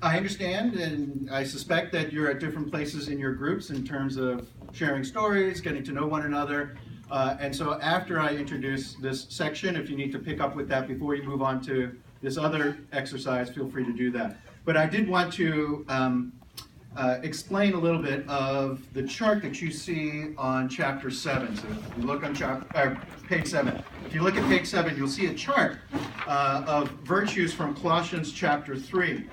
I understand and I suspect that you're at different places in your groups in terms of sharing stories, getting to know one another. And so after I introduce this section, if you need to pick up with that before you move on to this other exercise, feel free to do that. But I did want to explain a little bit of the chart that you see on chapter 7. So if you look on page 7. If you look at page 7, you'll see a chart of virtues from Colossians chapter 3.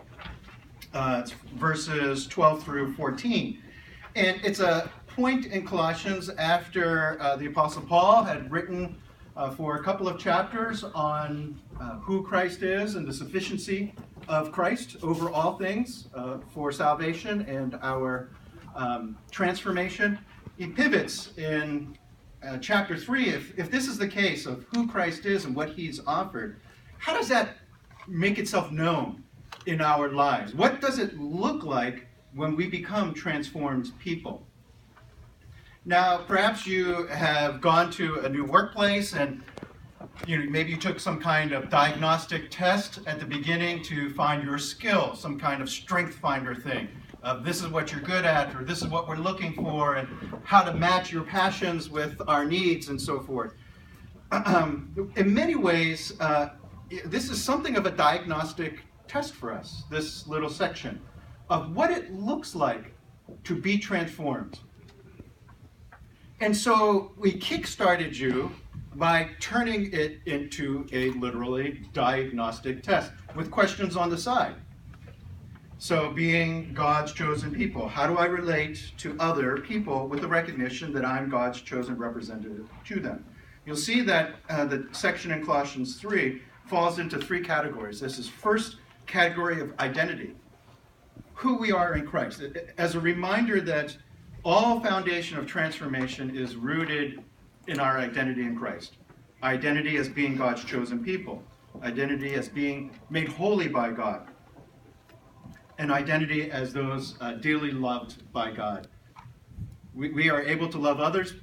It's verses 12 through 14. And it's a point in Colossians after the Apostle Paul had written for a couple of chapters on who Christ is and the sufficiency of Christ over all things for salvation and our transformation. He pivots in chapter 3. If this is the case of who Christ is and what he's offered, how does that make itself known in our lives? What does it look like when we become transformed people? Now, perhaps you have gone to a new workplace and maybe you took some kind of diagnostic test at the beginning to find your skill, some kind of strength finder thing. This is what you're good at, or this is what we're looking for, and how to match your passions with our needs and so forth. In many ways, this is something of a diagnostic test for us, this little section of what it looks like to be transformed. And so we kick-started you by turning it into a literally diagnostic test with questions on the side. So being God's chosen people, how do I relate to other people with the recognition that I'm God's chosen representative to them? You'll see that the section in Colossians 3 falls into 3 categories. This is first category of identity, who we are in Christ, as a reminder that all foundation of transformation is rooted in our identity in Christ. Identity as being God's chosen people. Identity as being made holy by God. And identity as those dearly loved by God. We are able to love others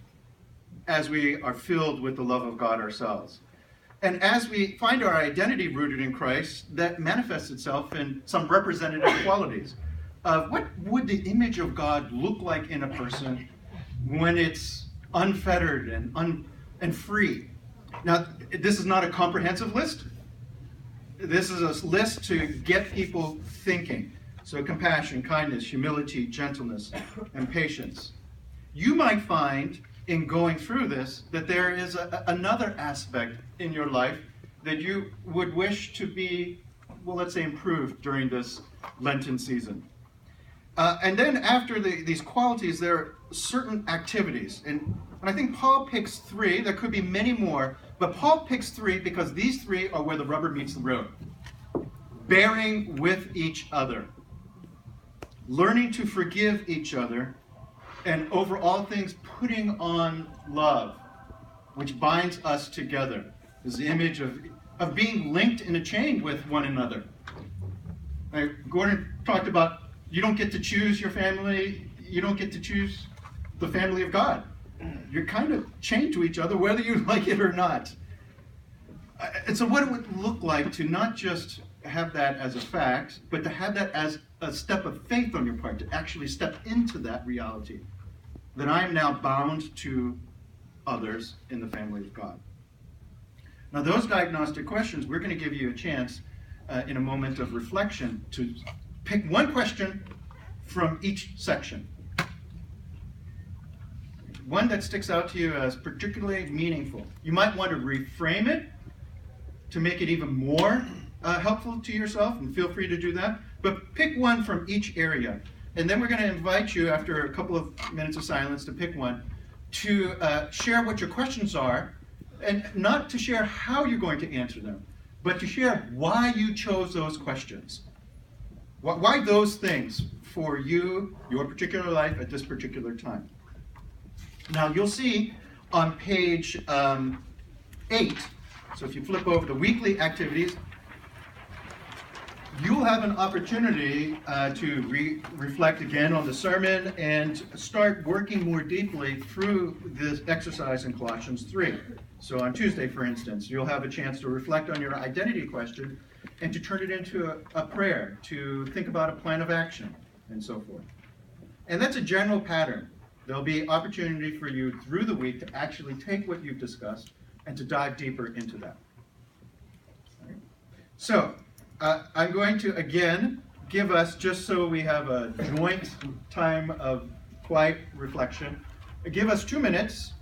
as we are filled with the love of God ourselves. And as we find our identity rooted in Christ, that manifests itself in some representative qualities. What would the image of God look like in a person when it's unfettered and free? Now, this is not a comprehensive list. This is a list to get people thinking. So compassion, kindness, humility, gentleness, and patience. You might find in going through this that there is another aspect in your life that you would wish to be, well, let's say, improved during this Lenten season. And then after these qualities, there are certain activities. And I think Paul picks 3. There could be many more. But Paul picks 3 because these 3 are where the rubber meets the road. Bearing with each other. Learning to forgive each other. And over all things, putting on love, which binds us together. This is the image of being linked in a chain with one another. Gordon talked about you don't get to choose your family. You don't get to choose the family of God. You're kind of chained to each other, whether you like it or not. And so what it would look like to not just have that as a fact, but to have that as a step of faith on your part, to actually step into that reality, that I am now bound to others in the family of God. Now, those diagnostic questions, we're going to give you a chance in a moment of reflection to pick one question from each section. One that sticks out to you as particularly meaningful. You might want to reframe it to make it even more helpful to yourself, and feel free to do that. But pick one from each area. And then we're going to invite you, after a couple of minutes of silence, to pick one, to share what your questions are, and not to share how you're going to answer them, but to share why you chose those questions. Why those things for you, your particular life at this particular time. Now you'll see on page 8, so if you flip over the weekly activities, you'll have an opportunity to reflect again on the sermon and start working more deeply through this exercise in Colossians 3. So on Tuesday, for instance, you'll have a chance to reflect on your identity question and to turn it into a prayer, to think about a plan of action, and so forth. And that's a general pattern. There'll be opportunity for you through the week to actually take what you've discussed and to dive deeper into that. All right. So, I'm going to again give us, just so we have a joint time of quiet reflection, give us 2 minutes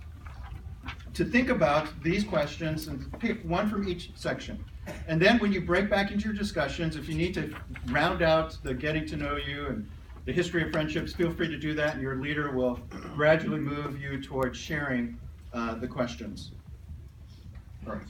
to think about these questions and pick one from each section. And then when you break back into your discussions, if you need to round out the getting to know you and the history of friendships, feel free to do that, and your leader will gradually move you towards sharing the questions. All right.